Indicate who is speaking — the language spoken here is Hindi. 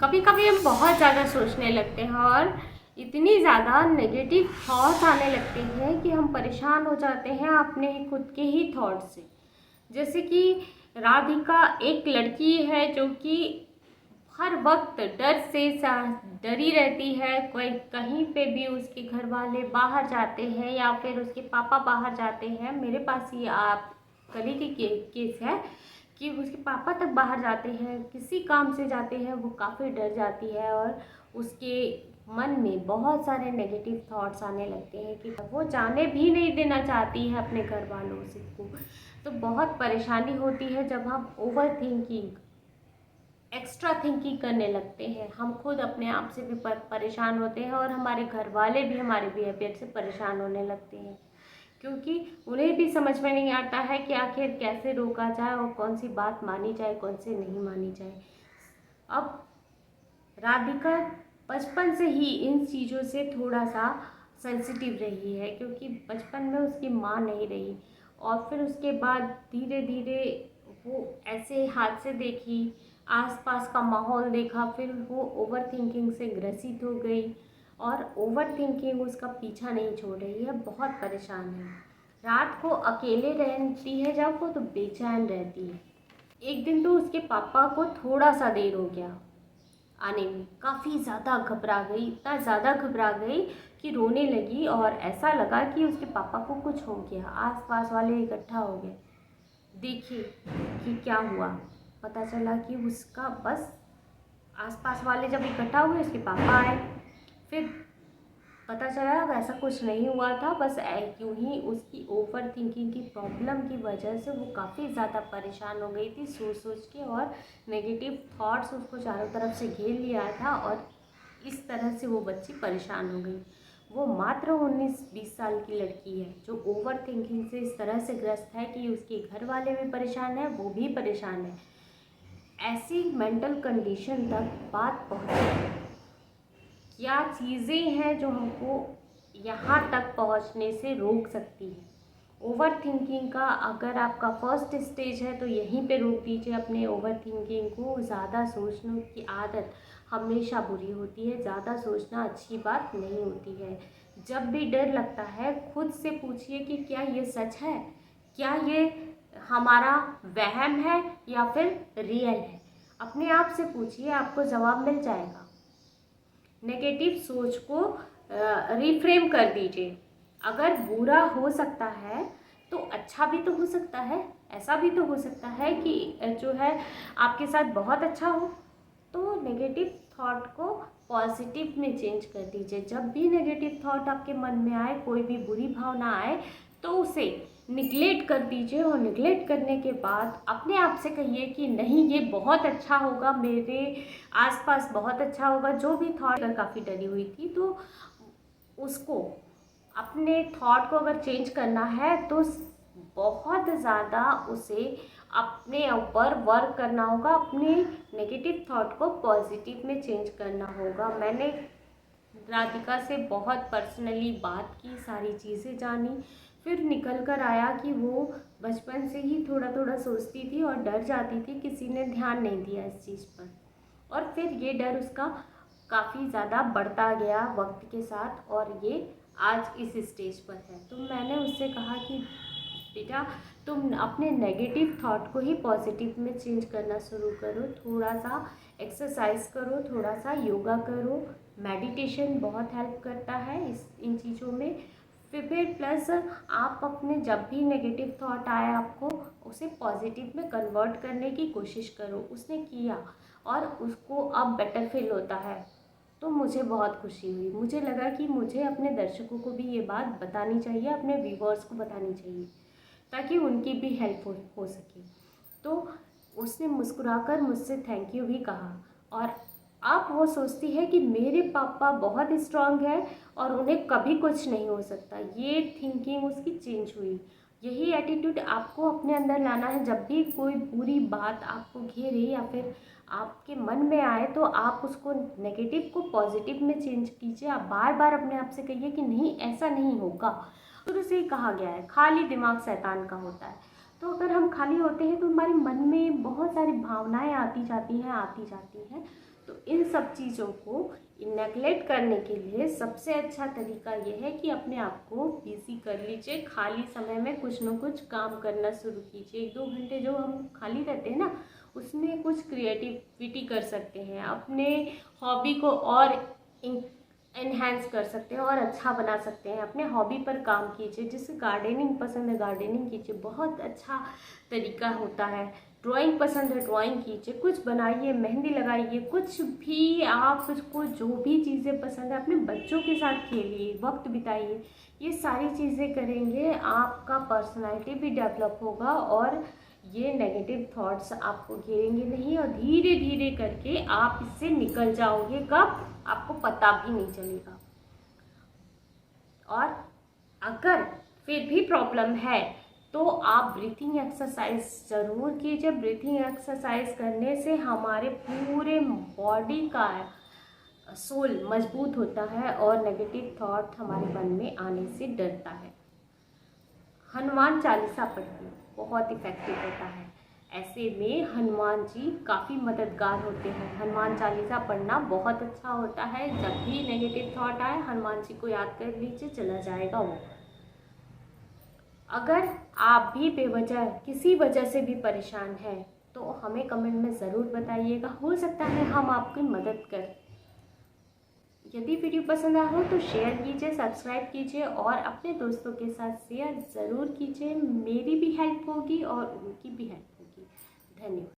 Speaker 1: कभी कभी हम बहुत ज़्यादा सोचने लगते हैं और इतनी ज़्यादा नेगेटिव थॉट्स आने लगते हैं कि हम परेशान हो जाते हैं अपने खुद के ही थॉट से। जैसे कि राधिका एक लड़की है जो कि हर वक्त डर से डरी रहती है। कोई कहीं पे भी उसके घर वाले बाहर जाते हैं या फिर उसके पापा बाहर जाते हैं। मेरे पास ही आप कल की केस है कि उसके पापा तक बाहर जाते हैं, किसी काम से जाते हैं, वो काफ़ी डर जाती है और उसके मन में बहुत सारे नेगेटिव थॉट्स आने लगते हैं कि वो जाने भी नहीं देना चाहती है अपने घर वालों से को। तो बहुत परेशानी होती है जब हम ओवर थिंकिंग, एक्स्ट्रा थिंकिंग करने लगते हैं। हम खुद अपने आप से भी परेशान होते हैं और हमारे घर वाले भी हमारे बिहेवियर से परेशान होने लगते हैं, क्योंकि उन्हें भी समझ में नहीं आता है कि आखिर कैसे रोका जाए और कौन सी बात मानी जाए, कौन सी नहीं मानी जाए। अब राधिका बचपन से ही इन चीज़ों से थोड़ा सा सेंसिटिव रही है, क्योंकि बचपन में उसकी माँ नहीं रही और फिर उसके बाद धीरे धीरे वो ऐसे हादसे देखी, आसपास का माहौल देखा, फिर वो ओवर थिंकिंग से ग्रसित हो गई और ओवर थिंकिंग उसका पीछा नहीं छोड़ रही है। बहुत परेशान है। रात को अकेले रहती है जब वो, तो बेचैन रहती है। एक दिन तो उसके पापा को थोड़ा सा देर हो गया आने में, काफ़ी ज़्यादा घबरा गई, इतना ज़्यादा घबरा गई कि रोने लगी और ऐसा लगा कि उसके पापा को कुछ हो गया। आसपास वाले इकट्ठा हो गए, देखे कि क्या हुआ। पता चला कि उसका बस आसपास वाले जब इकट्ठा हुए, उसके पापा आए, फिर पता चला ऐसा कुछ नहीं हुआ था। बस यूं ही उसकी ओवर थिंकिंग की प्रॉब्लम की वजह से वो काफ़ी ज़्यादा परेशान हो गई थी सोच सोच के, और नेगेटिव थॉट्स उसको चारों तरफ से घेर लिया था और इस तरह से वो बच्ची परेशान हो गई। वो मात्र 19-20 साल की लड़की है जो ओवर थिंकिंग से इस तरह से ग्रस्त है कि उसके घर वाले भी परेशान है, वो भी परेशान है। ऐसी मेंटल कंडीशन तक बात पहुँची। क्या चीज़ें हैं जो हमको यहाँ तक पहुँचने से रोक सकती है? ओवर थिंकिंग का अगर आपका फर्स्ट स्टेज है तो यहीं पे रोक दीजिए अपने ओवर थिंकिंग को। ज़्यादा सोचने की आदत हमेशा बुरी होती है, ज़्यादा सोचना अच्छी बात नहीं होती है। जब भी डर लगता है खुद से पूछिए कि क्या ये सच है, क्या ये हमारा वहम है या फिर रियल है। अपने आप से पूछिए, आपको जवाब मिल जाएगा। नेगेटिव सोच को रिफ्रेम कर दीजिए। अगर बुरा हो सकता है तो अच्छा भी तो हो सकता है। ऐसा भी तो हो सकता है कि जो है आपके साथ बहुत अच्छा हो। तो नेगेटिव थॉट को पॉजिटिव में चेंज कर दीजिए। जब भी नेगेटिव थॉट आपके मन में आए, कोई भी बुरी भावना आए, तो उसे निगलेक्ट कर दीजिए और निगलेक्ट करने के बाद अपने आप से कहिए कि नहीं, ये बहुत अच्छा होगा, मेरे आसपास बहुत अच्छा होगा। जो भी थॉट अगर काफ़ी डरी हुई थी तो उसको, अपने थॉट को अगर चेंज करना है तो बहुत ज़्यादा उसे अपने ऊपर वर्क करना होगा, अपने नेगेटिव थॉट को पॉजिटिव में चेंज करना होगा। मैंने राधिका से बहुत पर्सनली बात की, सारी चीज़ें जानी, फिर निकल कर आया कि वो बचपन से ही थोड़ा थोड़ा सोचती थी और डर जाती थी, किसी ने ध्यान नहीं दिया इस चीज़ पर। और फिर ये डर उसका काफ़ी ज़्यादा बढ़ता गया वक्त के साथ और ये आज इस स्टेज पर है। तो मैंने उससे कहा कि बेटा, तुम अपने नेगेटिव थॉट को ही पॉजिटिव में चेंज करना शुरू करो। थोड़ा सा एक्सरसाइज करो, थोड़ा सा योगा करो, मेडिटेशन बहुत हेल्प करता है इन चीज़ों में। फिर प्लस आप अपने जब भी नेगेटिव थॉट आए आपको, उसे पॉजिटिव में कन्वर्ट करने की कोशिश करो। उसने किया और उसको अब बेटर फील होता है, तो मुझे बहुत खुशी हुई। मुझे लगा कि मुझे अपने दर्शकों को भी ये बात बतानी चाहिए, अपने व्यूवर्स को बतानी चाहिए, ताकि उनकी भी हेल्प हो सके। तो उसने मुस्कुराकर मुझसे थैंक यू भी कहा और अब वो सोचती है कि मेरे पापा बहुत स्ट्रांग है और उन्हें कभी कुछ नहीं हो सकता। ये थिंकिंग उसकी चेंज हुई। यही एटीट्यूड आपको अपने अंदर लाना है। जब भी कोई बुरी बात आपको घेरे या फिर आपके मन में आए तो आप उसको, नेगेटिव को पॉजिटिव में चेंज कीजिए। आप बार बार अपने आप से कहिए कि नहीं, ऐसा नहीं होगा। शुरू से ही कहा गया है खाली दिमाग शैतान का होता है। तो अगर हम खाली होते हैं तो हमारे मन में बहुत सारी भावनाएं आती जाती हैं। तो इन सब चीज़ों को नेगलेक्ट करने के लिए सबसे अच्छा तरीका ये है कि अपने आप को बिजी कर लीजिए। खाली समय में कुछ न कुछ काम करना शुरू कीजिए। 1-2 घंटे जो हम खाली रहते हैं ना, उसमें कुछ क्रिएटिविटी कर सकते हैं, अपने हॉबी को और एनहेंस कर सकते हैं और अच्छा बना सकते हैं। अपने हॉबी पर काम कीजिए। जिसे गार्डनिंग पसंद है गार्डनिंग कीजिए, बहुत अच्छा तरीका होता है। ड्राइंग पसंद है ड्राइंग कीजिए, कुछ बनाइए, मेहंदी लगाइए, कुछ भी आपको जो भी चीज़ें पसंद है अपने बच्चों के साथ खेलिए, वक्त बिताइए। ये सारी चीज़ें करेंगे आपका पर्सनालिटी भी डेवलप होगा और ये नेगेटिव थॉट्स आपको घेरेंगे नहीं और धीरे धीरे करके आप इससे निकल जाओगे। कब? आपको पता भी नहीं चलेगा। और अगर फिर भी प्रॉब्लम है तो आप ब्रीथिंग एक्सरसाइज ज़रूर कीजिए। ब्रीथिंग एक्सरसाइज करने से हमारे पूरे बॉडी का सोल मजबूत होता है और नेगेटिव थॉट हमारे मन में आने से डरता है। हनुमान चालीसा पढ़िए, बहुत इफ़ेक्टिव होता है। ऐसे में हनुमान जी काफ़ी मददगार होते हैं। हनुमान चालीसा पढ़ना बहुत अच्छा होता है। जब भी नेगेटिव थॉट आए हनुमान जी को याद कर लीजिए, चला जाएगा वो। अगर आप भी बेवजह किसी वजह से भी परेशान हैं तो हमें कमेंट में ज़रूर बताइएगा, हो सकता है हम आपकी मदद करें। यदि वीडियो पसंद आया हो तो शेयर कीजिए, सब्सक्राइब कीजिए और अपने दोस्तों के साथ शेयर ज़रूर कीजिए। मेरी भी हेल्प होगी और उनकी भी हेल्प होगी। धन्यवाद।